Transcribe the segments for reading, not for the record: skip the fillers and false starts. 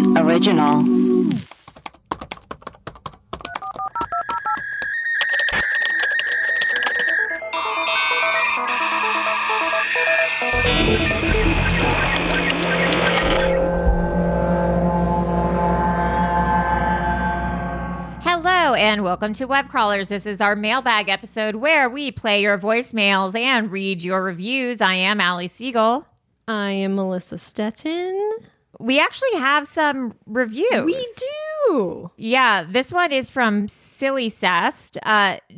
original. Hello and welcome to Web Crawlers. This is our mailbag episode where we play your voicemails and read your reviews. I am Allie Siegel. I am Melissa Stettin. We actually have some reviews. We do. Yeah, this one is from Silly Cest.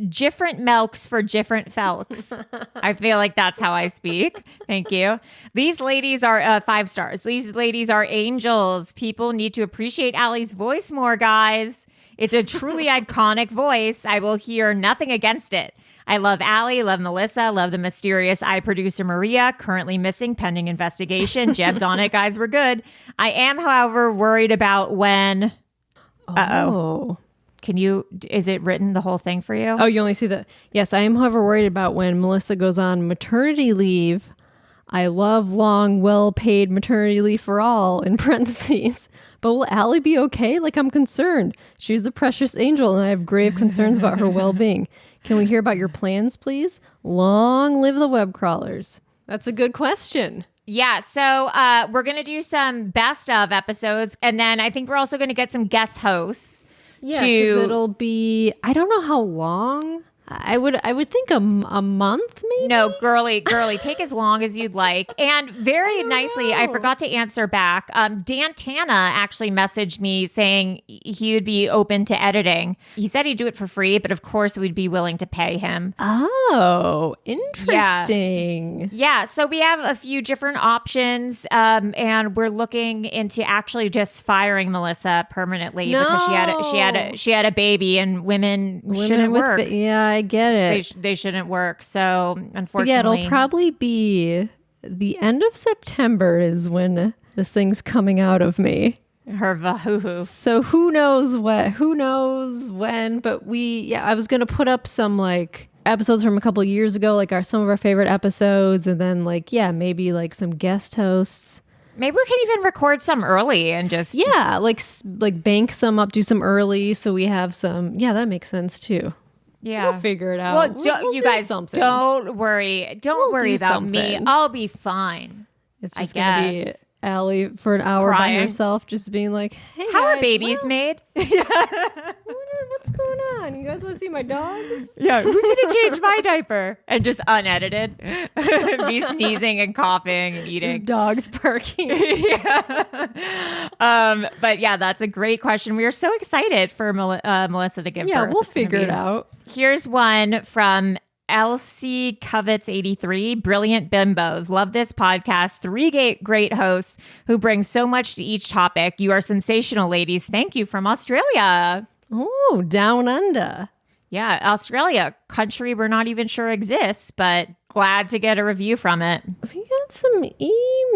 Different milks for different felks. I feel like that's how I speak. Thank you. These ladies are 5 stars. These ladies are angels. People need to appreciate Allie's voice more, guys. It's a truly iconic voice. I will hear nothing against it. I love Allie, love Melissa, love the mysterious eye producer Maria, currently missing pending investigation. Jeb's on it, guys. We're good. I am, however, worried about when... Uh-oh. Is it written the whole thing for you? Oh, you only see the... Yes, I am, however, worried about when Melissa goes on maternity leave. I love long, well-paid maternity leave for all, in parentheses. But will Allie be okay? Like, I'm concerned. She's a precious angel, and I have grave concerns about her well-being. Can we hear about your plans, please? Long live the web crawlers. That's a good question. Yeah, so we're going to do some best of episodes, and then I think we're also going to get some guest hosts. Yeah, because it'll be, I don't know how long. I would think a month, maybe? No, girly, take as long as you'd like. And very nicely, I forgot to answer back. Dan Tana actually messaged me saying he would be open to editing. He said he'd do it for free, but of course we'd be willing to pay him. Oh, interesting. Yeah, so we have a few different options, and we're looking into actually just firing Melissa permanently because she had a baby, and women shouldn't work. I get it. They shouldn't work. So unfortunately, but yeah, it'll probably be the end of September is when this thing's coming out of me. Her vahoo. So who knows what? Who knows when? But I was gonna put up some like episodes from a couple of years ago, like some of our favorite episodes, and then maybe like some guest hosts. Maybe we can even record some early and just like bank some up, do some early, so we have some. Yeah, that makes sense too. Yeah, we'll figure it out. Well, you guys, don't worry. Don't worry about me. I'll be fine. It's just going to be Allie for an hour by herself, just being like, hey, how are babies made? What's going on? You guys want to see my dogs? Yeah, who's going to change my diaper? And just unedited. Me sneezing and coughing and eating. Just dogs barking. Yeah. But yeah, that's a great question. We are so excited for Melissa to give birth. Yeah, we'll figure it out. Here's one from LC Covets 83. Brilliant bimbos. Love this podcast. 3 great hosts who bring so much to each topic. You are sensational, ladies. Thank you from Australia. Oh, down under. Yeah, Australia, country we're not even sure exists, but glad to get a review from it. We got some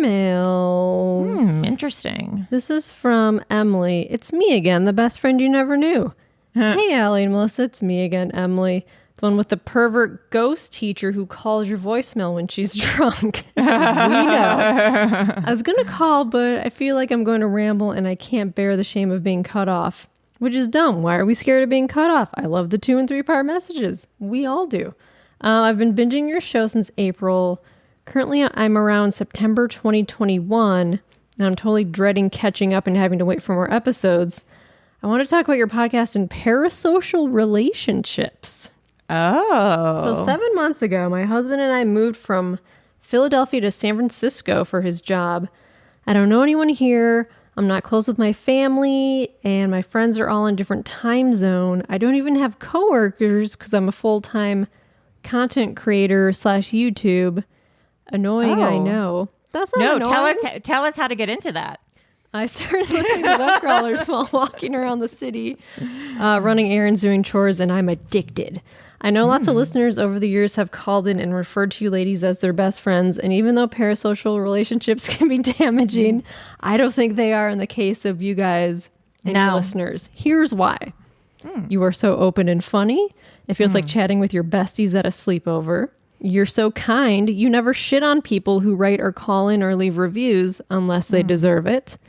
emails. Interesting. This is from Emily. It's me again, the best friend you never knew. Hey, Allie and Melissa, it's me again, Emily. The one with the pervert ghost teacher who calls your voicemail when she's drunk. We know. I was going to call, but I feel like I'm going to ramble and I can't bear the shame of being cut off. Which is dumb. Why are we scared of being cut off? I love the 2- and 3-part messages. We all do. I've been binging your show since April. Currently, I'm around September 2021, and I'm totally dreading catching up and having to wait for more episodes. I want to talk about your podcast and parasocial relationships. Oh. So 7 months ago, my husband and I moved from Philadelphia to San Francisco for his job. I don't know anyone here. I'm not close with my family, and my friends are all in different time zone. I don't even have coworkers because I'm a full-time content creator / YouTube. Annoying, I know. That's not annoying. Tell us how to get into that. I started listening to Web Crawlers while walking around the city, running errands, doing chores, and I'm addicted. I know lots of listeners over the years have called in and referred to you ladies as their best friends, and even though parasocial relationships can be damaging, I don't think they are in the case of you guys and your listeners. Here's why. You are so open and funny. It feels like chatting with your besties at a sleepover. You're so kind. You never shit on people who write or call in or leave reviews unless they deserve it.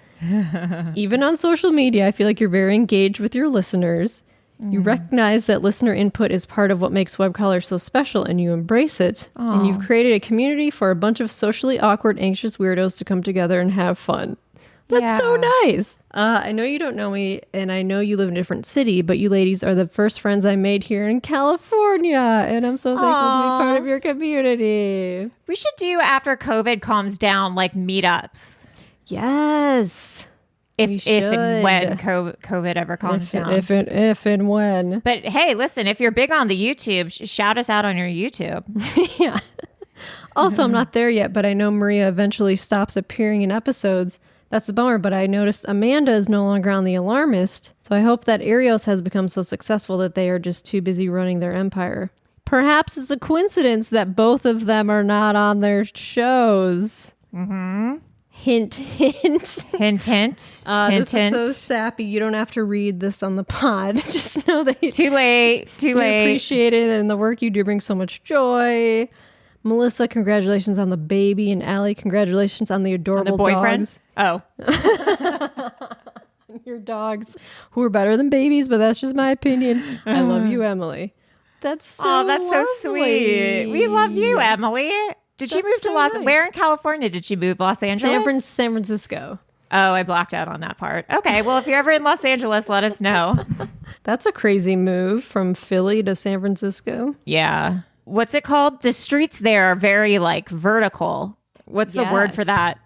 Even on social media, I feel like you're very engaged with your listeners. You recognize that listener input is part of what makes Webcrawler so special, and you embrace it. And you've created a community for a bunch of socially awkward, anxious weirdos to come together and have fun. That's so nice. I know you don't know me, and I know you live in a different city, but you ladies are the first friends I made here in California, and I'm so thankful to be part of your community. We should do, after COVID calms down, like meetups. Yes. If and when COVID ever calms down. If and when. But hey, listen, if you're big on the YouTube, shout us out on your YouTube. Yeah. Also, I'm not there yet, but I know Maria eventually stops appearing in episodes. That's a bummer, but I noticed Amanda is no longer on The Alarmist, so I hope that Arios has become so successful that they are just too busy running their empire. Perhaps it's a coincidence that both of them are not on their shows. Mm-hmm. Hint, hint. Hint, hint. This is so sappy. You don't have to read this on the pod. Just know that you Too late. appreciate it, and the work you do brings so much joy. Melissa, congratulations on the baby, and Allie, congratulations on the adorable boyfriend. dogs. Oh. Your dogs, who are better than babies, but that's just my opinion. I love you, Emily. That's so so sweet. We love you, Emily. Did she move to Where in California did she move? Los Angeles? San Francisco. Oh, I blocked out on that part. Okay, well, if you're ever in Los Angeles, let us know. That's a crazy move from Philly to San Francisco. Yeah. What's it called? The streets there are very, like, vertical. What's the word for that?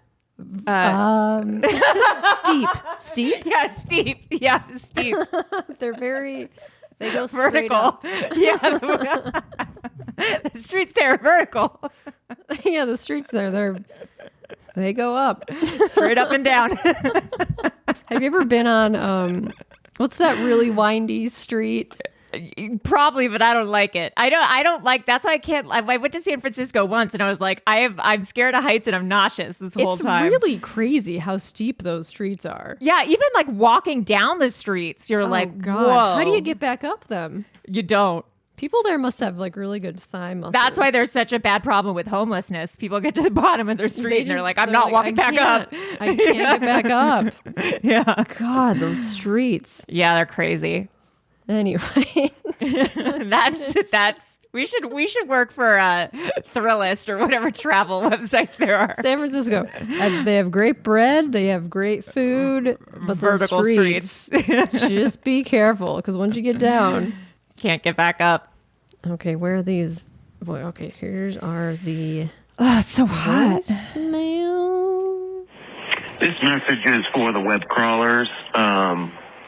Steep. Steep? Yeah, steep. Yeah, steep. They go vertical. Yeah. The streets there are vertical. Yeah, the streets there, they go up. Straight up and down. Have you ever been on, what's that really windy street? Probably, but I don't like it. I don't like, that's why I can't. I went to San Francisco once and I was like, I'm scared of heights and I'm nauseous this whole time. It's really crazy how steep those streets are. Yeah, even like walking down the streets, you're like, God. whoa. How do you get back up them? You don't. People there must have like really good thigh muscles. That's why there's such a bad problem with homelessness. People get to the bottom of their street and they're like, I'm not walking back up. I can't get back up. Yeah. God, those streets. Yeah, they're crazy. Anyway, that's we should work for Thrillist or whatever travel websites there are. San Francisco. They have great bread. They have great food, but vertical streets. Just be careful, because once you get down, can't get back up. Okay, where are these? Okay, here's are the. Oh, it's so hot. Voicemails. This message is for the web crawlers.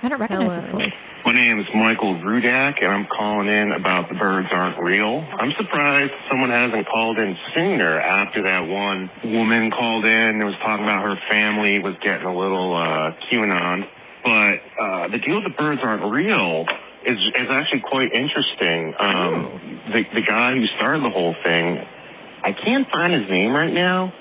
I don't recognize his voice. My name is Michael Rudak, and I'm calling in about the birds aren't real. I'm surprised someone hasn't called in sooner after that one woman called in and was talking about her family was getting a little QAnon. But the deal with the birds aren't real is actually quite interesting. The guy who started the whole thing, I can't find his name right now,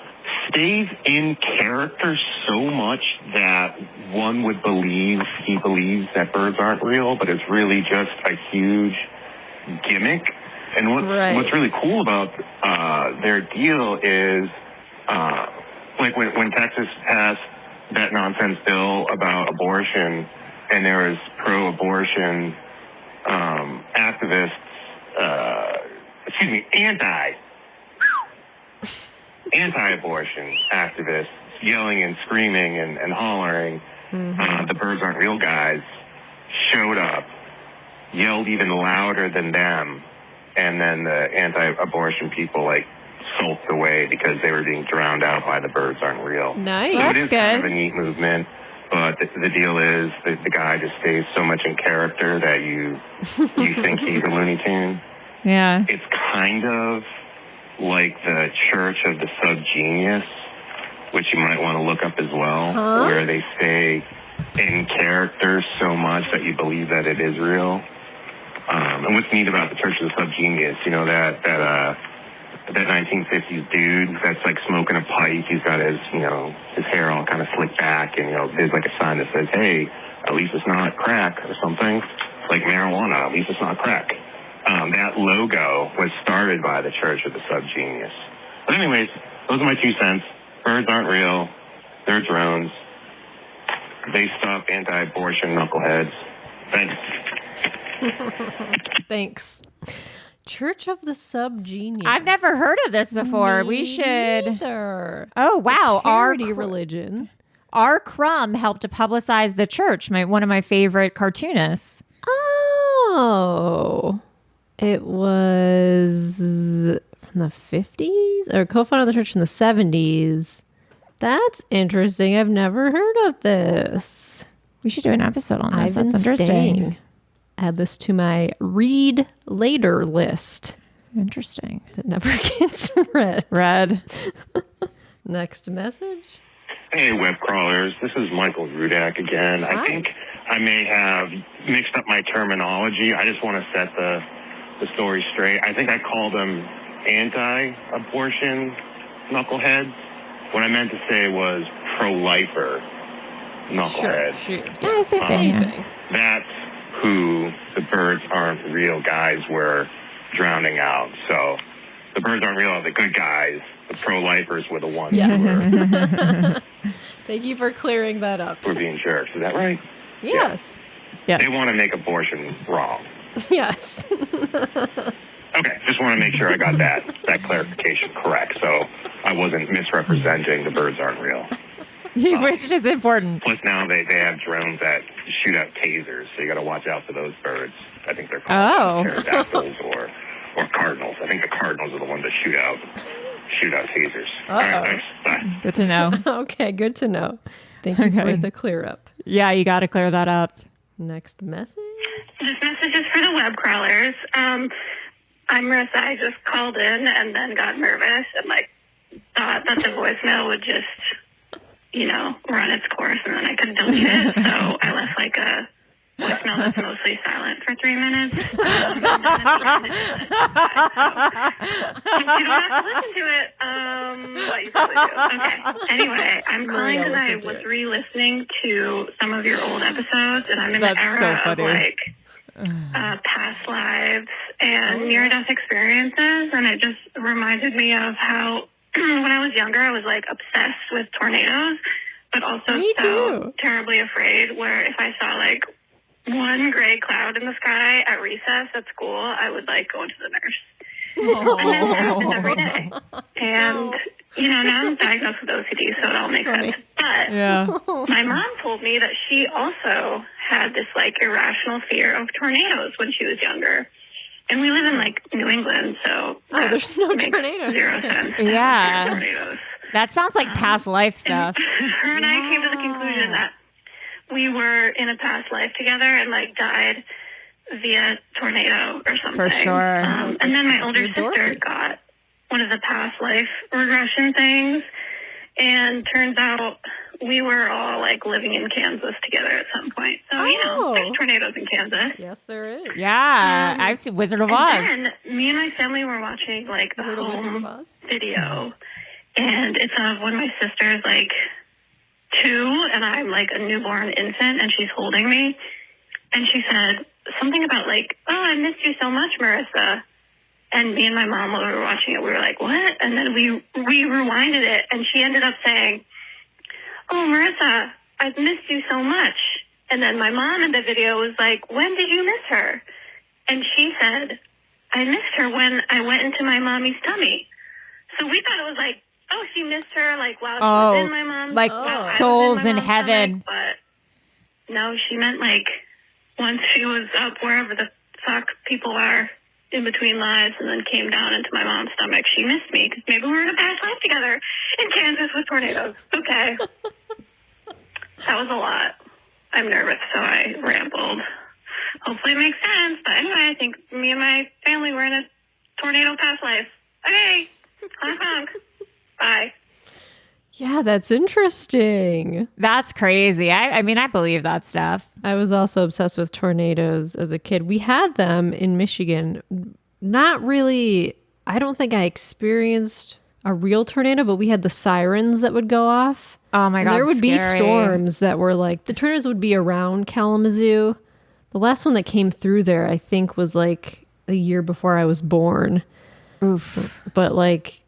stays in character so much that one would believe he believes that birds aren't real, but it's really just a huge gimmick. And what's really cool about their deal is, like when Texas passed that nonsense bill about abortion, and there was pro-abortion activists, anti-abortion activists yelling and screaming and hollering. The birds aren't real guys showed up, yelled even louder than them, and then the anti-abortion people like sulked away because they were being drowned out by the birds aren't real. Nice. So That's it is good. kind of a neat movement, but the deal is the guy just stays so much in character that you think he's a Looney Tune. Yeah. It's kind of like the Church of the Subgenius, which you might want to look up as well, where they stay in character so much that you believe that it is real. And what's neat about the Church of the Subgenius, you know, that 1950s dude that's like smoking a pipe, he's got his hair all kind of slicked back, and there's like a sign that says, hey, at least it's not crack or something, like marijuana, at least it's not crack. That logo was started by the Church of the Subgenius. But anyways, those are my 2 cents. Birds aren't real. They're drones. They stop anti-abortion knuckleheads. Thanks. Thanks. Church of the Subgenius. I've never heard of this before. We should. Either. Oh, wow. Parody religion. R. Crumb helped to publicize the church, one of my favorite cartoonists. Oh. It was from the 50s? Or co-founded the church in the 70s. That's interesting. I've never heard of this. We should do an episode on this. That's interesting. Staying. Add this to my read later list. Interesting. That never gets read. Next message. Hey, web crawlers. This is Michael Rudak again. Hi. I think I may have mixed up my terminology. I just want to set the story straight. I think I called them anti-abortion knuckleheads. What I meant to say was pro-lifer knucklehead. Sure. Yeah, same thing. That's who the birds aren't real guys were drowning out. So the birds aren't real are the good guys. The pro-lifers were the ones Yes. Thank you for clearing that up. who were being jerks. Is that right? Yes. Yes. They want to make abortion wrong. Yes. Okay, just want to make sure I got that clarification correct. So I wasn't misrepresenting the birds aren't real. Which is important. Plus now they have drones that shoot out tasers, so you got to watch out for those birds. I think they're called pterodactyls or cardinals. I think the cardinals are the ones that shoot out tasers. All right, thanks. Bye. Good to know. Okay, good to know. Thank you for the clear up. Yeah, you got to clear that up. Next message. This message is for the web crawlers. I'm Marissa. I just called in and then got nervous and thought that the voicemail would just, run its course and then I could delete it. So I left a voicemail that's mostly silent for 3 minutes. And then you don't have to listen to it, but you probably do. Okay. Anyway, I'm calling because I was re-listening to some of your old episodes, and I'm in the era of past lives and near-death experiences, and it just reminded me of how when I was younger, I was obsessed with tornadoes, but also so terribly afraid where if I saw one gray cloud in the sky at recess at school, I would go into the nurse. And then it happens every day. And, now I'm diagnosed with OCD, so it all makes sense. But my mom told me that she also had this irrational fear of tornadoes when she was younger. And we live in New England, so there's no makes tornadoes. 0 sense. Yeah. Tornadoes. That sounds like past life stuff. And her and I came to the conclusion that we were in a past life together and died via tornado or something. For sure. And then my older sister got one of the past life regression things, and turns out we were all living in Kansas together at some point. So there's tornadoes in Kansas. Yes, there is. Yeah, I've seen Wizard of Oz. And then me and my family were watching the home video, and it's of when my sister's 2 and I'm a newborn infant and she's holding me, and she said something about oh, I missed you so much, Marissa. And me and my mom, while we were watching it, we were like, what? And then we rewinded it, and she ended up saying, oh, Marissa, I've missed you so much. And then my mom in the video was like, when did you miss her? And she said, I missed her when I went into my mommy's tummy. So we thought it was oh, she missed her while she was in my mom's souls in heaven. Stomach, but no, she meant once she was up wherever the fuck people are in between lives and then came down into my mom's stomach. She missed me because maybe we were in a past life together in Kansas with tornadoes. Okay. That was a lot. I'm nervous, so I rambled. Hopefully it makes sense. But anyway, I think me and my family were in a tornado past life. Okay. Honk, honk. Bye. Yeah, that's interesting. That's crazy. I mean, I believe that stuff. I was also obsessed with tornadoes as a kid. We had them in Michigan. Not really, I don't think I experienced a real tornado, but we had the sirens that would go off. Oh my God, there would be scary. storms that were the tornadoes would be around Kalamazoo. The last one that came through there, I think, was a year before I was born. Oof. But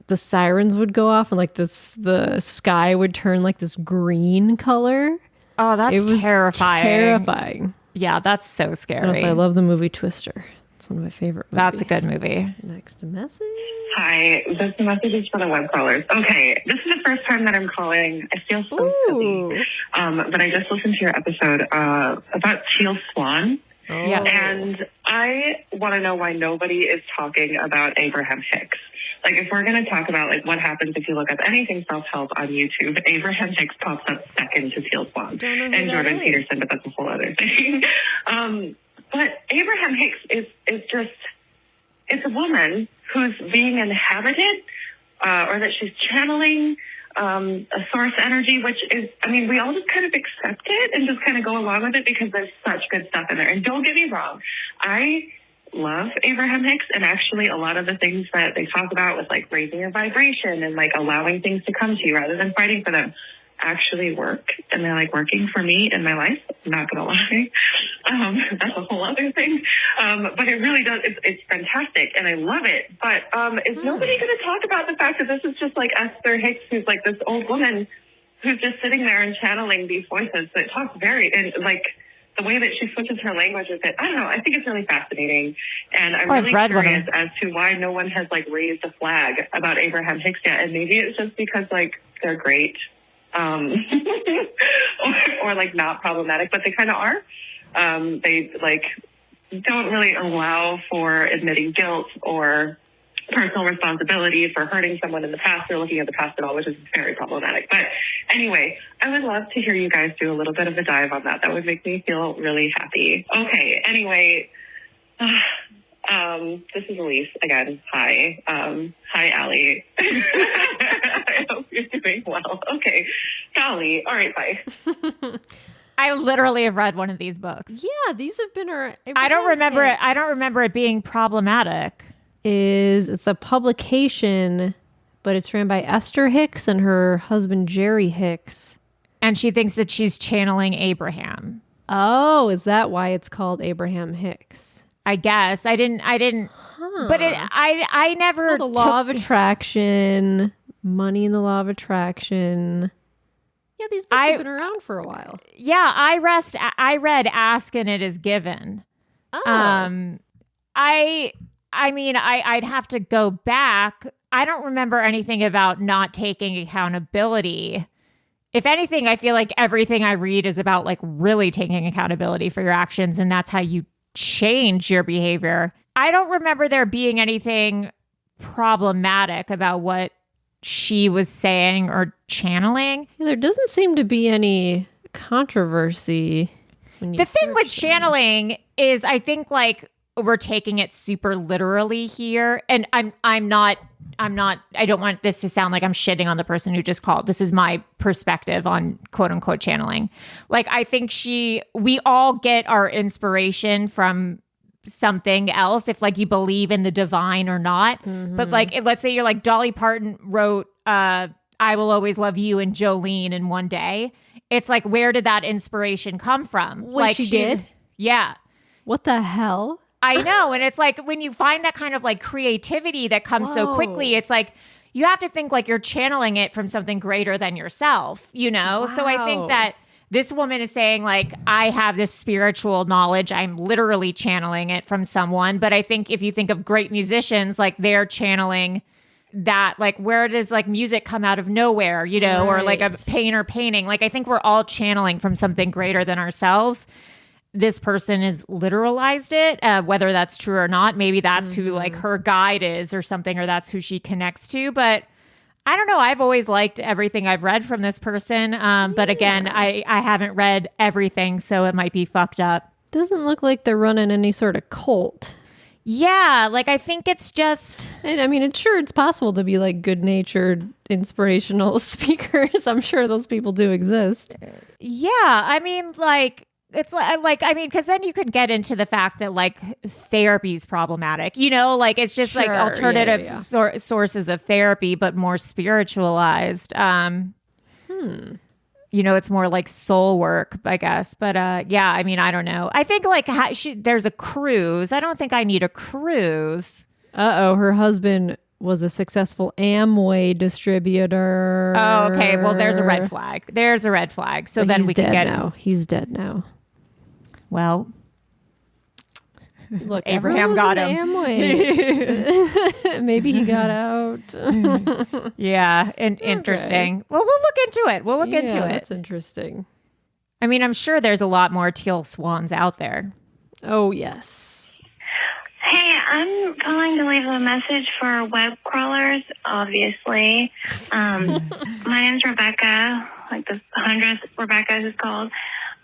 the sirens would go off and the sky would turn this green color. Oh, that's it was terrifying. Terrifying. Yeah, that's so scary. Also, I love the movie Twister. It's one of my favorite movies. That's a good movie. Next message. Hi, this message is for the web crawlers. Okay, this is the first time that I'm calling. I feel so silly. But I just listened to your episode about Teal Swan. Oh. Yes. And I want to know why nobody is talking about Abraham Hicks. Like, if we're going to talk about, like, what happens if you look up anything self-help on YouTube, Abraham Hicks pops up second to Teal Swan and Jordan Peterson, but that's a whole other thing. But Abraham Hicks is just, it's a woman who's being inhabited, or that she's channeling a source energy, which is, I mean, we all just kind of accept it and just kind of go along with it because there's such good stuff in there. And don't get me wrong, I love Abraham Hicks, and actually a lot of the things that they talk about with like raising your vibration and like allowing things to come to you rather than fighting for them actually work, and they're like working for me in my life. I'm not gonna lie. That's a whole other thing. But it really does, it's fantastic and I love it. But is nobody gonna talk about the fact that this is just like Esther Hicks, who's like this old woman who's just sitting there and channeling these voices that talk very, and like the way that she switches her language with it, I don't know, I think it's really fascinating. And I'm really curious as to why no one has like raised a flag about Abraham Hicks yet. And maybe it's just because like they're great. Or like not problematic, but they kind of are. They like don't really allow for admitting guilt or personal responsibility for hurting someone in the past or looking at the past at all, which is very problematic. But anyway, I would love to hear you guys do a little bit of a dive on that. That would make me feel really happy. Okay, anyway, this is Elise again. Hi. Hi, Allie. I hope you're doing well. Okay. Golly. All right, bye. I literally have read one of these books. Yeah, these have been our... I don't remember it. I don't remember it being problematic. It's a publication, but it's ran by Esther Hicks and her husband Jerry Hicks. And she thinks that she's channeling Abraham. Oh, is that why it's called Abraham Hicks? I guess. I didn't but I never the law of attraction, money in the law of attraction. Yeah, these books have been around for a while. Yeah, I read Ask and It Is Given. Oh. I mean, I'd have to go back. I don't remember anything about not taking accountability. If anything, I feel like everything I read is about like really taking accountability for your actions, and that's how you change your behavior. I don't remember there being anything problematic about what she was saying or channeling. Yeah, there doesn't seem to be any controversy. The thing with channeling is, I think like we're taking it super literally here, and I don't want this to sound like I'm shitting on the person who just called. This is my perspective on quote unquote channeling. Like, I think we all get our inspiration from something else, if like you believe in the divine or not. Mm-hmm. But like, let's say you're like Dolly Parton wrote, I Will Always Love You and Jolene in one day. It's like, where did that inspiration come from? She did? Yeah. What the hell? I know. And it's like when you find that kind of like creativity that comes so quickly, it's like you have to think like you're channeling it from something greater than yourself, you know? Wow. So I think that this woman is saying like, I have this spiritual knowledge. I'm literally channeling it from someone. But I think if you think of great musicians, like they're channeling that, like where does like music come out of nowhere, you know, right. Or like a painter painting. Like I think we're all channeling from something greater than ourselves. This person has literalized it, whether that's true or not. Maybe that's who like her guide is or something, or that's who she connects to. But I don't know. I've always liked everything I've read from this person. But again, I haven't read everything, so it might be fucked up. Doesn't look like they're running any sort of cult. Yeah, like I think it's just... And I mean, it's possible to be like good-natured, inspirational speakers. I'm sure those people do exist. Yeah, I mean, like... It's like I mean, because then you could get into the fact that like therapy is problematic, you know, like it's just like alternative sources of therapy, but more spiritualized. You know, it's more like soul work, I guess. But yeah, I mean, I don't know. I think like there's a cruise. I don't think I need a cruise. Her husband was a successful Amway distributor. Oh, okay. Well, there's a red flag. There's a red flag. So But then he's we can dead get now. He's dead now. Well, Look, Abraham everyone was got into him. Amway. Maybe he got out. Yeah, and interesting. Well, we'll look into it. We'll look into it. That's interesting. I mean, I'm sure there's a lot more teal swans out there. Oh, yes. Hey, I'm calling to leave a message for web crawlers, obviously. My name's Rebecca, like the 100th Rebecca who's called.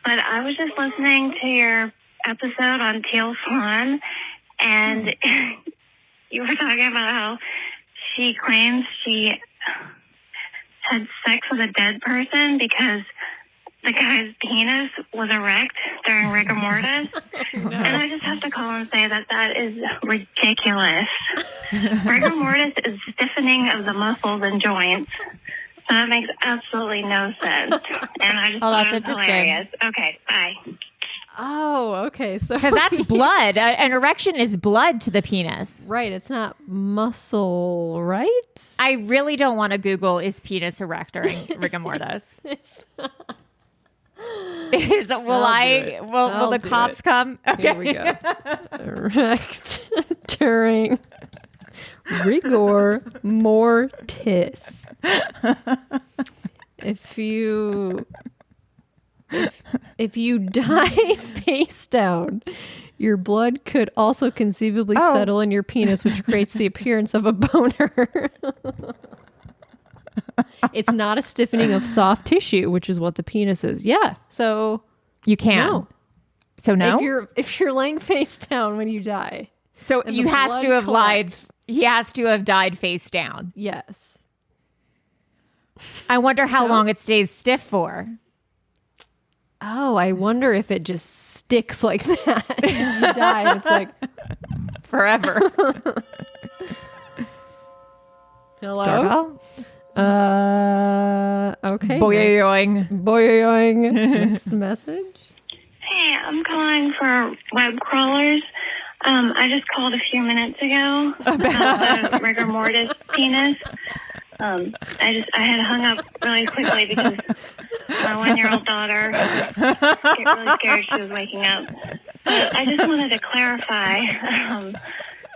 But I was just listening to your episode on Teal Swan, and you were talking about how she claims she had sex with a dead person because the guy's penis was erect during rigor mortis. And I just have to call and say that is ridiculous. Rigor mortis is stiffening of the muscles and joints. So that makes absolutely no sense. And I just thought that's it was interesting. hilarious. Okay, bye. Oh, okay. So Because that's blood. An erection is blood to the penis. right. It's not muscle, right? I really don't want to Google, is penis erect during rigor mortis? It's Will the do cops it. come? Here we go. Erect during rigor mortis. If you die face down, your blood could also conceivably settle in your penis, which creates the appearance of a boner. It's not a stiffening of soft tissue, which is what the penis is. Yeah. So You can. no. So no? If you're laying face down when you die. So and you the has blood to have lied. collects. He has to have died face down. Yes. I wonder how So? long it stays stiff for. Oh, I wonder if it just sticks like that. You die and it's like Forever. hello. Doorbell? Okay. Boing. Boing. Next message. Hey, I'm calling for web crawlers. I just called a few minutes ago about the rigor mortis penis. I had hung up really quickly because my 1-year-old daughter got really scared. She was waking up. But I just wanted to clarify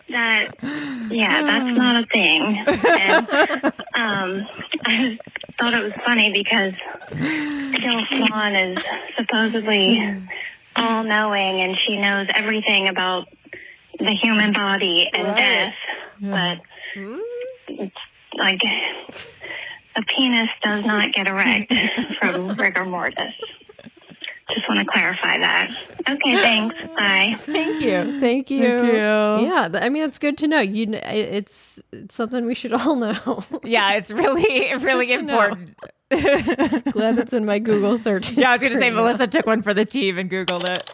that, that's not a thing. And I just thought it was funny because Teal Swan is supposedly all-knowing and she knows everything about the human body and death. But like, a penis does not get erect from rigor mortis. Just want to clarify that. Okay, thanks. Bye. Thank you. Thank you. Yeah, I mean it's good to know. It's something we should all know. Yeah, it's really important. Glad that's in my Google search. Yeah, I was going to say history. Melissa took one for the team and Googled it.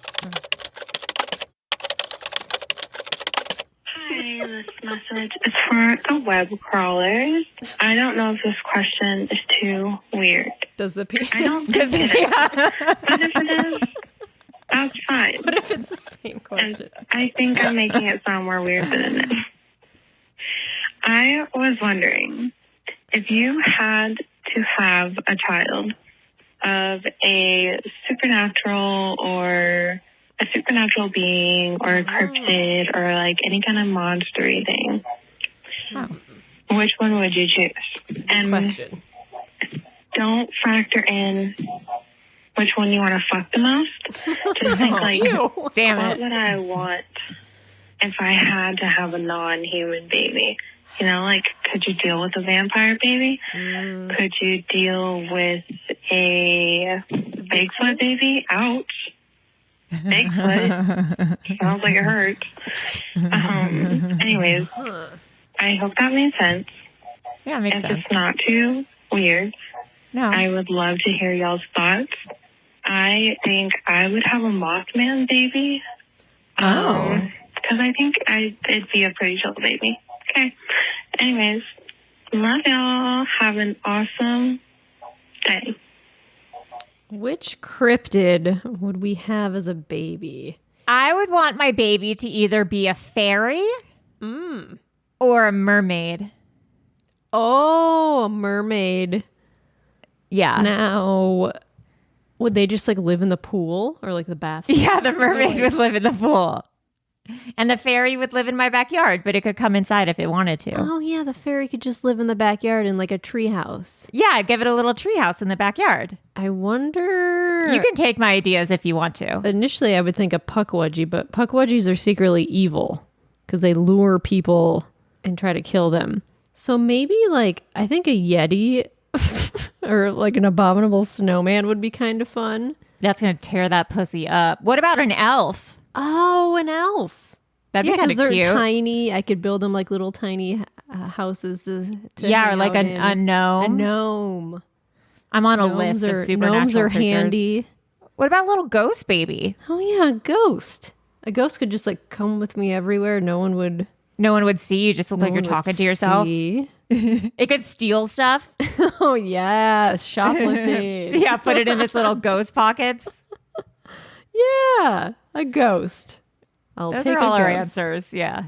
Hi, this message is for the web crawlers. I don't know if this question is too weird. Does the penis? I don't think it is. But if it is, that's fine. What if it's the same question? And I think I'm making it sound more weird than it is. I was wondering if you had to have a child of a supernatural or a supernatural being or a cryptid or like any kind of monstery thing, which one would you choose? It's a good question. Don't factor in which one you want to fuck the most. Just think like, Damn what it. would I want if I had to have a non-human baby? You know, like, could you deal with a vampire baby? Could you deal with a Bigfoot baby? Ouch. Bigfoot. Sounds like it hurts. Anyways, I hope that made sense. Yeah, it makes If sense. it's not too weird, No. I would love to hear y'all's thoughts. I think I would have a Mothman baby. Because I think it'd be a pretty chill baby. Okay. Anyways, love y'all. Have an awesome day. Which cryptid would we have as a baby? I would want my baby to either be a fairy or a mermaid. Oh, a mermaid. Yeah. Now, would they just like live in the pool or like the bathroom? Yeah, the mermaid would live in the pool. And the fairy would live in my backyard, but it could come inside if it wanted to. Oh, yeah. The fairy could just live in the backyard in like a tree house. Yeah, I'd give it a little tree house in the backyard. I wonder. You can take my ideas if you want to. Initially, I would think a puckwudgie, but puckwudgies are secretly evil because they lure people and try to kill them. So maybe like, I think a yeti or like an abominable snowman would be kind of fun. That's going to tear that pussy up. What about an elf? Oh, an elf. That'd be kind of cute. They're tiny. I could build them like little tiny houses to or like a gnome. A gnome. I'm on a list of supernatural gnomes are creatures. handy. What about a little ghost baby? Oh yeah, a ghost. A ghost could just like come with me everywhere. No one would see you. Just look like you're talking to yourself. It could steal stuff. Oh yeah, shoplifting. Yeah, put it in its little ghost pockets. Yeah, a ghost. Those are all our answers. Yeah.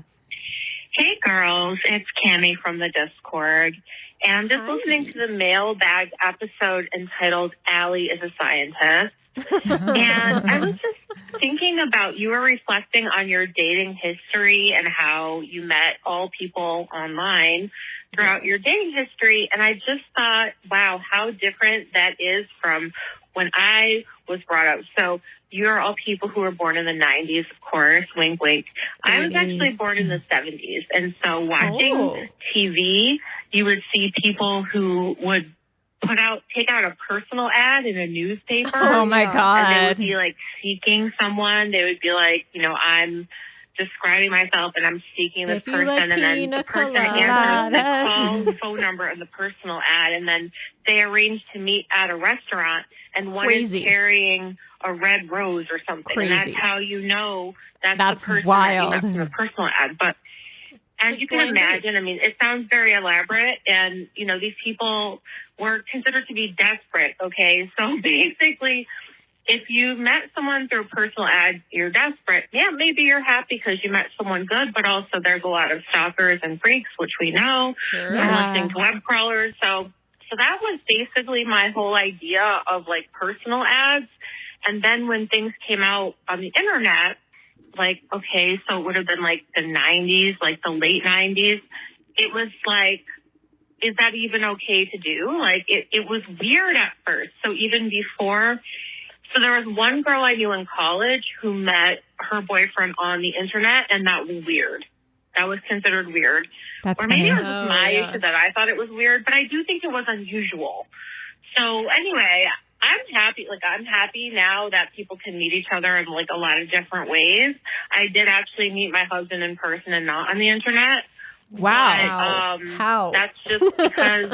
Hey, girls. It's Cammie from the Discord. And I'm just listening to the mailbag episode entitled Allie is a Scientist. And I was just thinking about, you were reflecting on your dating history and how you met all people online throughout your dating history. And I just thought, wow, how different that is from when I was brought up. So you're all people who were born in the 90s, of course, wink, wink. I was actually born in the 70s. And so watching TV, you would see people who would take out a personal ad in a newspaper. Oh my God. And they would be like seeking someone. They would be like, I'm describing myself and I'm seeking this person. And then the person answers the phone number and the personal ad. And then they arrange to meet at a restaurant. And one is carrying a red rose or something. And that's how you know that's the person wild. That you met from the personal ad. But as you can imagine, it sounds very elaborate. And, these people were considered to be desperate, okay? So basically, if you met someone through a personal ad, you're desperate. Yeah, maybe you're happy because you met someone good, but also there's a lot of stalkers and freaks, which we know. Sure. I'm listening to web crawlers. So that was basically my whole idea of, like, personal ads. And then when things came out on the internet, like, okay, so it would have been, like, the 90s, like the late 90s. It was like, is that even okay to do? Like, it was weird at first. So even before, so there was one girl I knew in college who met her boyfriend on the internet, and that was weird. That was considered weird. Or maybe it was just my issue that I thought it was weird, but I do think it was unusual. So anyway, I'm happy now that people can meet each other in like a lot of different ways. I did actually meet my husband in person and not on the internet. Wow. But, how? That's just because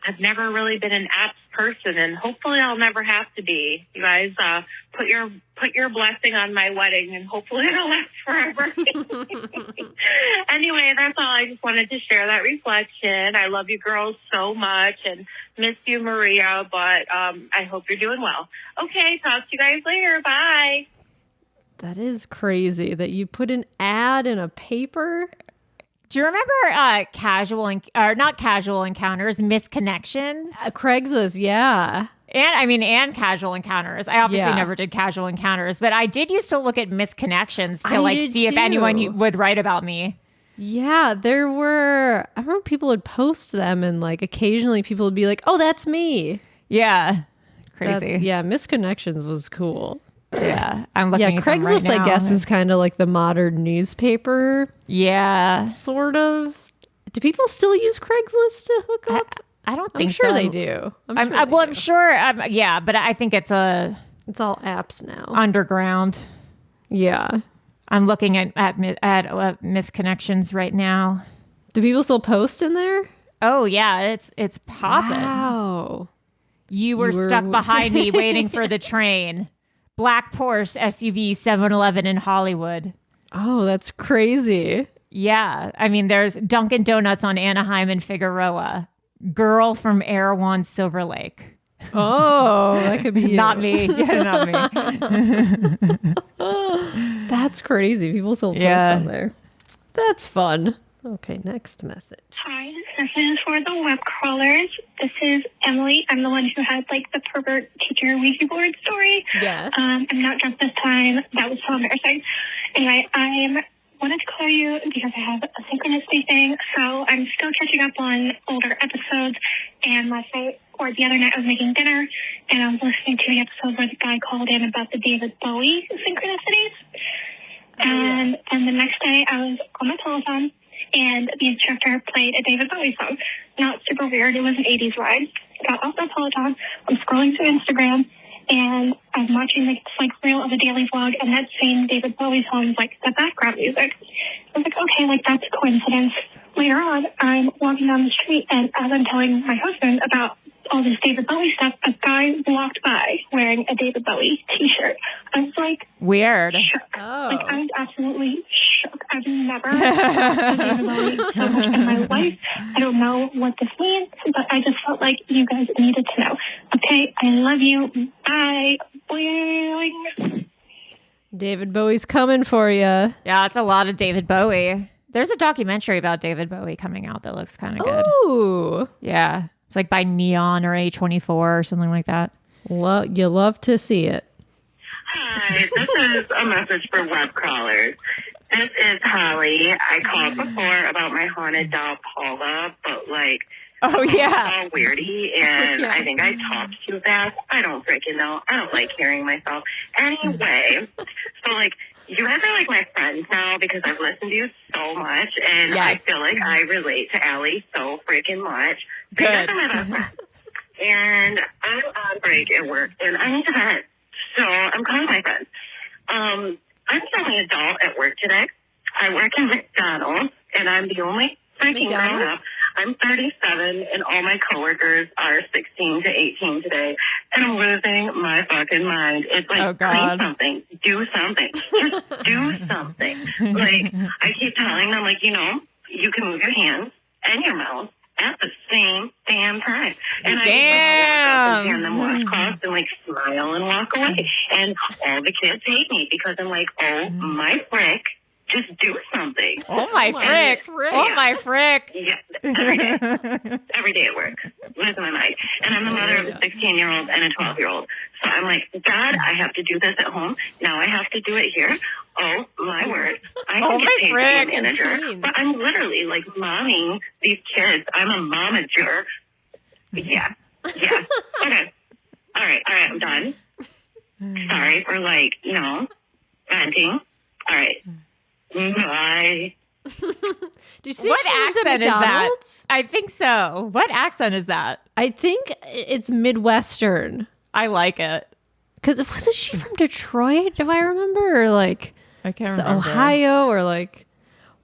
I've never really been an apps person, and hopefully I'll never have to be. You guys, put your blessing on my wedding, and hopefully it'll last forever. Anyway, that's all. I just wanted to share that reflection. I love you girls so much, and miss you, Maria, but I hope you're doing well. Okay, talk to you guys later. Bye. That is crazy that you put an ad in a paper. Do you remember not casual encounters, misconnections? Craigslist, yeah. And casual encounters. I obviously never did casual encounters, but I did used to look at misconnections to see if anyone would write about me. Yeah, there were. I remember people would post them, and like occasionally people would be like, "Oh, that's me." Yeah, crazy. Misconnections was cool. Yeah, I'm looking at them right Craigslist, now. I guess, is kind of like the modern newspaper. Yeah. Sort of. Do people still use Craigslist to hook up? I don't think so. I'm sure so. they do. I'm sure. Yeah, but I think it's it's all apps now. Underground. Yeah. I'm looking at misconnections right now. Do people still post in there? Oh, yeah. It's popping. Wow. You were stuck behind me waiting for the train. Black Porsche SUV 7-Eleven in Hollywood. Oh, that's crazy. Yeah. There's Dunkin' Donuts on Anaheim and Figueroa. Girl from Erewhon, Silver Lake. Oh, that could be you. Not me. Yeah, not me. That's crazy. People still post on there. That's fun. Okay, next message. Hi, this is for the web crawlers. This is Emily. I'm the one who had the pervert teacher Ouija board story. Yes. I'm not drunk this time. That was so embarrassing. Anyway, I wanted to call you because I have a synchronicity thing. So I'm still catching up on older episodes. And last night, or the other night, I was making dinner and I was listening to the episode where the guy called in about the David Bowie synchronicities. And then the next day, I was on my telephone. And the instructor played a David Bowie song. Not super weird. It was an 80s ride. Got off the Peloton. I'm scrolling through Instagram, and I'm watching this reel of a daily vlog, and that same David Bowie song is the background music. I was okay, that's a coincidence. Later on, I'm walking down the street, and as I'm telling my husband about all this David Bowie stuff, a guy walked by wearing a David Bowie t-shirt. I was weird. Shook. Oh. I was absolutely shook. I've never heard David Bowie so much in my life. I don't know what this means, but I just felt like you guys needed to know. Okay, I love you. Bye. Boing. David Bowie's coming for you. Yeah, it's a lot of David Bowie. There's a documentary about David Bowie coming out that looks kind of good. Ooh. Yeah. It's by Neon or A24 or something like that. You love to see it. Hi, this is a message for web crawlers. This is Holly. I called before about my haunted doll, Paula, but oh, yeah. all weirdy, and Yeah. I think I talked too fast. I don't freaking know. I don't like hearing myself. Anyway, so you guys are my friends now because I've listened to you so much, and I Yes. feel like I relate to Allie so freaking much. Good. You guys are my best friends. And I'm on break at work, and I need to vent. So I'm calling my friends. I'm the only adult at work today. I work in McDonald's, and I'm the only freaking grown up. I'm 37, and all my coworkers are 16 to 18 today, and I'm losing my fucking mind. It's Oh, God. clean something, do something, just do something. I keep telling them, you can move your hands and your mouth at the same damn time. And I walk up and hand them washcloths and smile and walk away. And all the kids hate me because I'm oh my frick, just do something. Oh, my frick. Oh, my frick. Yeah, every day. Every day at work. Losing my mind. And I'm the mother of a 16-year-old and a 12-year-old. So I'm God, I have to do this at home. Now I have to do it here. Oh, my word. I can get paid to be a manager. But I'm literally momming these kids. I'm a momager. Yeah. Yeah. Okay. All right. I'm done. Sorry for venting. All right. Bye. Do you see What accent is that? I think so. What accent is that? I think it's Midwestern. I like it. Because wasn't she from Detroit, if I remember? Or I can't remember. Ohio or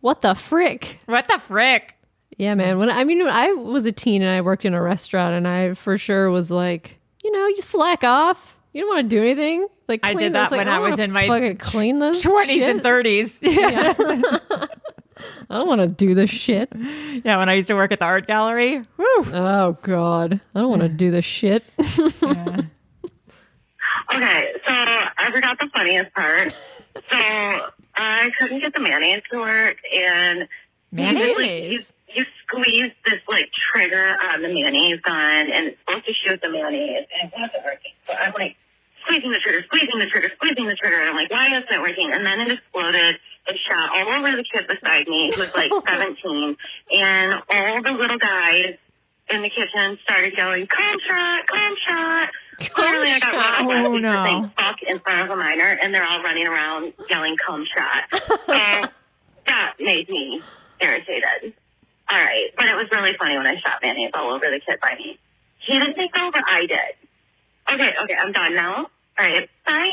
what the frick? What the frick? Yeah, man. When I was a teen and I worked in a restaurant, and I for sure was you slack off. You don't want to do anything. I did that when I was in my fucking clean this 20s shit. and 30s. Yeah. I don't want to do this shit. Yeah, when I used to work at the art gallery. Woo. Oh God, I don't want to do this shit. Yeah. Okay, so I forgot the funniest part. So I couldn't get the mayonnaise to work, and Mayonnaise? You squeeze this trigger on the mayonnaise gun, and it's supposed to shoot the mayonnaise, and it wasn't working. So I'm squeezing the trigger, and I'm why isn't it working? And then it exploded. It shot all over the kid beside me, who was 17, and all the little guys in the kitchen started yelling, "Come shot, come shot." Clearly, I got Oh, no. saying fuck in front of a minor, and they're all running around yelling, "Come shot." So that made me irritated. All right, but it was really funny when I shot mayonnaise all over the kid by me. He didn't think so, but I did. Okay, I'm done now. All right, bye.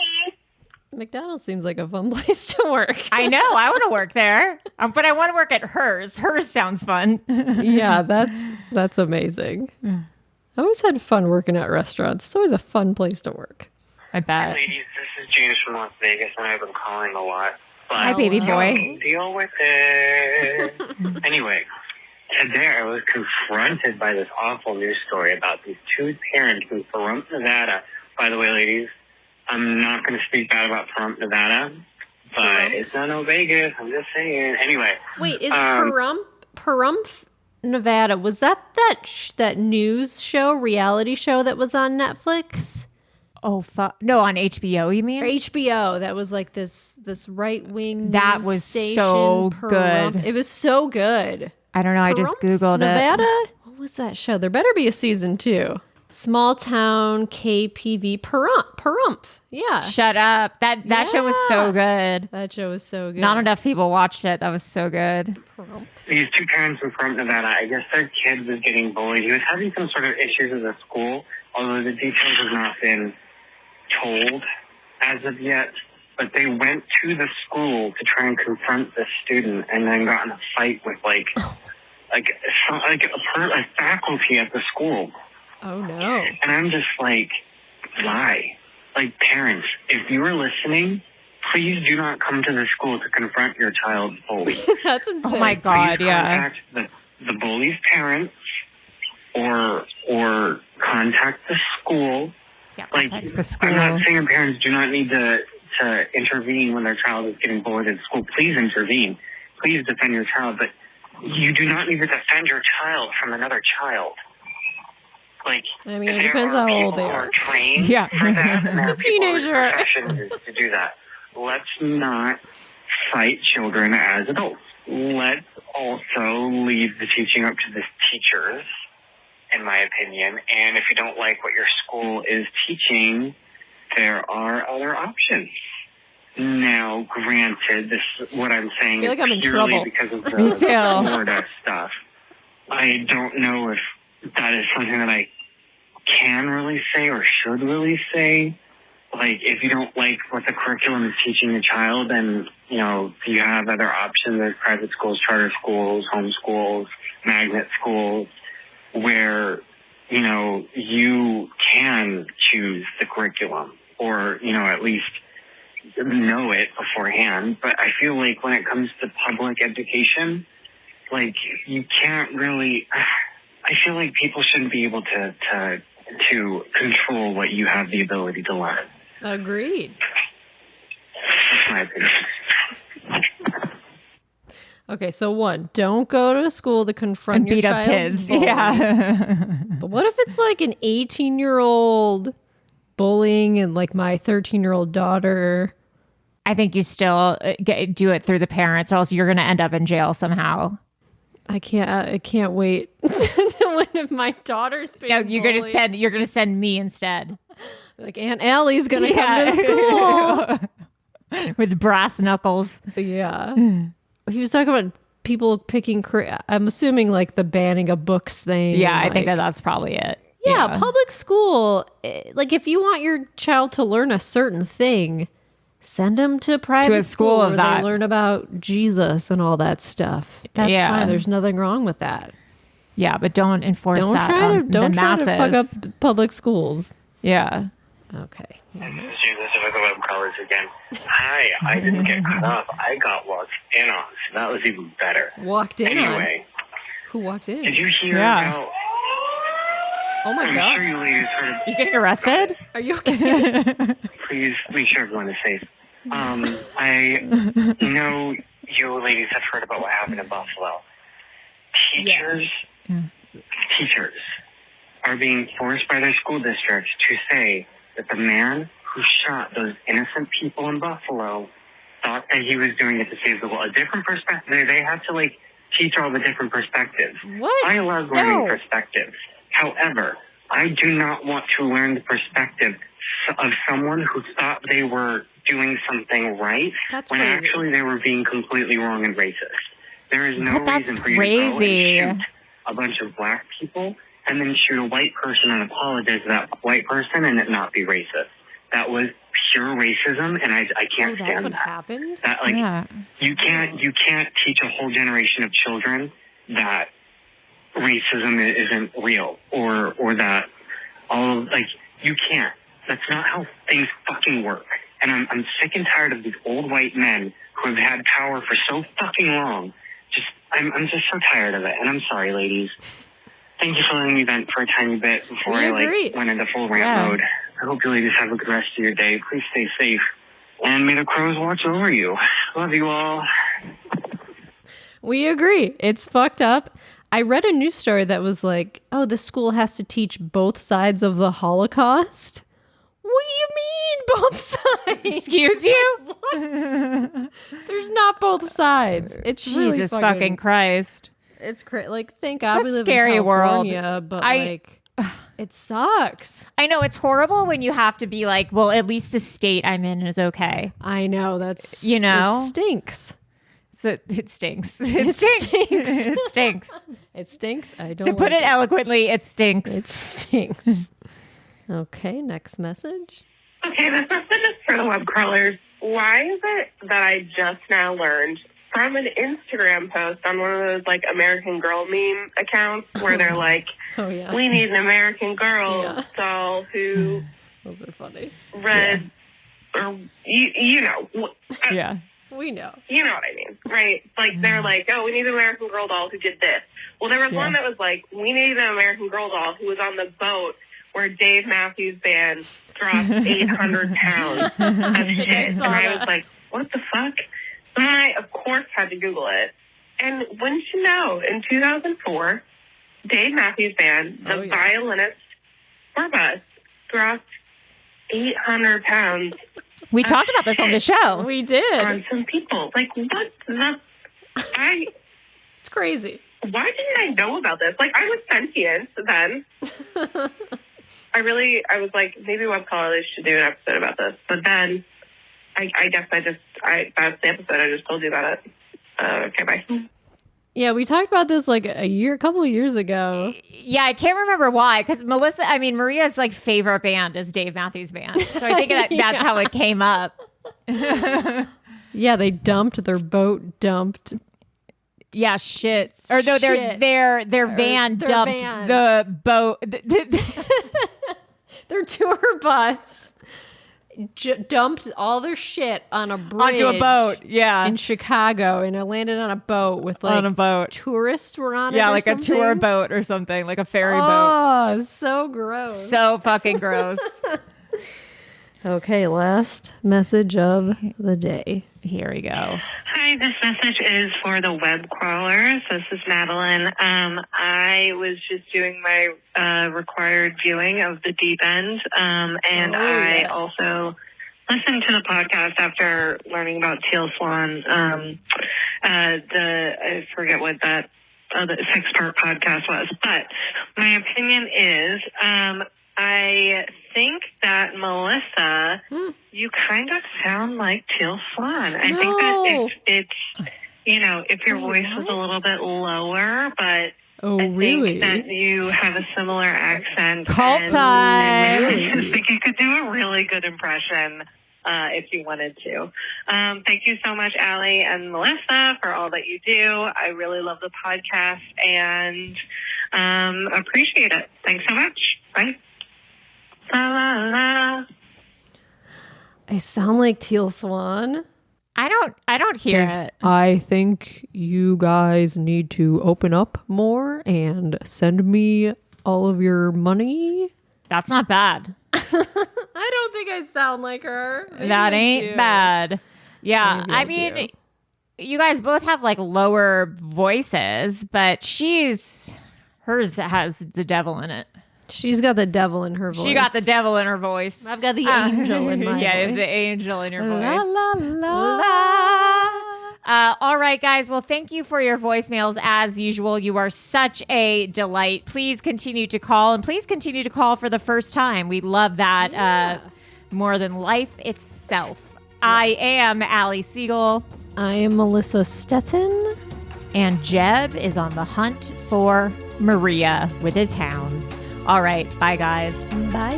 McDonald's seems like a fun place to work. I know. I want to work there. But I want to work at hers. Hers sounds fun. Yeah, that's amazing. I always had fun working at restaurants. It's always a fun place to work. I bet. Ladies, this is James from Las Vegas, and I've been calling a lot. But Hi, baby Hello. boy. deal with it. Anyway, today I was confronted by this awful news story about these two parents in Pahrump, Nevada. By the way, ladies, I'm not going to speak bad about Pahrump, Nevada, but it's not no Vegas. I'm just saying. Anyway. Wait, is Pahrump Pahrump, Nevada, was that news show, reality show that was on Netflix? Oh, no, on HBO, you mean? Or HBO, that was like this right-wing That news was station, so Pahrump. good. It was so good. I don't know. I just Googled Nevada? it. What was that show? There better be a season 2. Small town KPV Pahrump. Yeah. Shut up. That show was so good. That show was so good. Not enough people watched it. That was so good. Pahrump. These two parents in Pahrump, Nevada, I guess their kid was getting bullied. He was having some sort of issues at the school, although the details have not been told as of yet. But they went to the school to try and confront the student, and then got in a fight with a faculty at the school. Oh no. And I'm just like, why? Like, parents, if you are listening, please do not come to the school to confront your child's bully. That's insane. Oh my God, Please yeah. contact the bully's parents or contact the school. Yeah, Like, contact the school. I'm not saying parents do not need to intervene when their child is getting bullied at school. Please intervene. Please defend your child. But you do not need to defend your child from another child. Like, I mean, it there depends are how old people they who are. Trained Yeah. for that, and there It's a are people whose teenager. profession is to do that. Let's not fight children as adults. Let's also leave the teaching up to the teachers, in my opinion. And if you don't like what your school is teaching, there are other options. Now, granted, what I'm saying I feel like I'm in is purely trouble. because of the Me too. Florida stuff. I don't know if that is something that I can really say or should really say. Like, if you don't like what the curriculum is teaching your child, then, you have other options. There's private schools, charter schools, home schools, magnet schools, where, you can choose the curriculum or, at least know it beforehand. But I feel like when it comes to public education, like, you can't really... I feel like people shouldn't be able to control what you have the ability to learn. Agreed. That's my opinion. Okay, so 1, don't go to school to confront And your beat up child's kids. bully. Yeah. But what if it's like an 18-year-old bullying and like my 13-year-old daughter? I think you still do it through the parents, or else you're going to end up in jail somehow. I can't wait when my daughter's being No, you're going bullied. to send me instead. Like, Aunt Allie's gonna come to school. With brass knuckles. Yeah. He was talking about people picking I'm assuming like the banning of books thing. Yeah, I like, think that's probably it. Yeah, public school, like if you want your child to learn a certain thing, send them to private school of where that. they learn about Jesus and all that stuff. That's fine. There's nothing wrong with that. Yeah, but don't enforce Don't that try on to the masses. fuck up public schools. Yeah. Okay. Jesus, with the web crawlers again. Hi, I didn't get cut off. I got walked in on, so that was even better. Walked in Anyway, on? Who walked in? did you hear Yeah. about... Oh my I'm God. sure you ladies heard of... You getting arrested? Are you okay? Please make sure everyone is safe. I know you ladies have heard about what happened in Buffalo. Teachers are being forced by their school districts to say that the man who shot those innocent people in Buffalo thought that he was doing it to save the world. A different perspective. They have to teach all the different perspectives. What? I love learning perspectives. However, I do not want to learn the perspective of someone who thought they were doing something right That's when crazy. actually they were being completely wrong and racist. There is no That's reason for you to crazy. go and shoot a bunch of black people and then shoot a white person and apologize to that white person and it not be racist. That was pure racism, and I can't Oh, that's stand what that. happened? That Yeah. you can't teach a whole generation of children that racism isn't real or that you can't. That's not how things fucking work. And I'm sick and tired of these old white men who have had power for so fucking long. I'm just so tired of it. And I'm sorry, ladies. Thank you for letting me vent for a tiny bit before We I agree. went into full rant mode. I hope you ladies have a good rest of your day. Please stay safe. And may the crows watch over you. Love you all. We agree. It's fucked up. I read a news story that was like, oh, the school has to teach both sides of the Holocaust. What do you mean both sides? Excuse you? What? There's not both sides. It's really Jesus fucking Christ. It's crazy. Like, thank God we live scary in California, world. but like, it sucks. I know it's horrible when you have to be like, well, at least the state I'm in is okay. I know that's it stinks. So it stinks. It stinks. It stinks. It stinks. I don't. To put it eloquently, it stinks. It stinks. Okay, next message. Okay, this message is for the web crawlers. Why is it that I just now learned from an Instagram post on one of those like American Girl meme accounts where they're like, oh yeah, we need an American Girl doll who those are funny. Read or you know yeah. We know. You know what I mean, right? Like, they're like, oh, we need an American Girl doll who did this. Well, there was one that was like, we need an American Girl doll who was on the boat where Dave Matthews Band dropped 800 pounds of shit. And I was like, what the fuck? And I, of course, had to Google it. And wouldn't you know, in 2004, Dave Matthews Band, the violinist for Bus, dropped 800 pounds. We talked about this on the show. We did. On some people. Like, what the... It's crazy. Why didn't I know about this? Like, I was sentient then. I was like, maybe Web Crawlers should do an episode about this. But then, I guess that's the episode. I just told you about it. Okay, bye. Yeah, we talked about this like a couple of years ago. Yeah, I can't remember why. Because Maria's like favorite band is Dave Matthews Band. So I think that's how it came up. Yeah, they dumped their boat. Yeah, shit. Or no, their van dumped the boat. Their tour bus dumped all their shit on a bridge onto a boat. Yeah, in Chicago, and it landed on a boat with like on a boat. Tourists were on it. Yeah, like something. A tour boat or something, like a ferry boat. Oh, so gross. So fucking gross. Okay, last message of the day. Here we go. Hi, this message is for the web crawlers. This is Madeline. I was just doing my required viewing of The Deep End, and I also listened to the podcast after learning about Teal Swan. I forget what that the 6-part podcast was, but my opinion is I think that Melissa, you kind of sound like Teal Swan. I think that it's if your voice was a little bit lower, but I think that you have a similar accent. Cult time. I think you could do a really good impression if you wanted to. Thank you so much, Allie and Melissa, for all that you do. I really love the podcast and appreciate it. Thanks so much. Bye. La, la, la. I sound like Teal Swan. I don't hear it. I think you guys need to open up more and send me all of your money. That's not bad. I don't think I sound like her. Maybe that I ain't do. bad. Yeah, Maybe I mean, do. you guys both have like lower voices, but hers has the devil in it. She's got the devil in her voice. She got the devil in her voice. I've got the angel in my voice. Yeah, the angel in your voice. La, la, la. La. All right, guys. Well, thank you for your voicemails. As usual, you are such a delight. Please continue to call, and please continue to call for the first time. We love that more than life itself. I am Allie Siegel. I am Melissa Stetton. And Jeb is on the hunt for Maria with his hounds. All right. Bye, guys. Bye.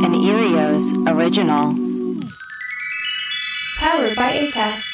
An Erios original. Powered by Acast.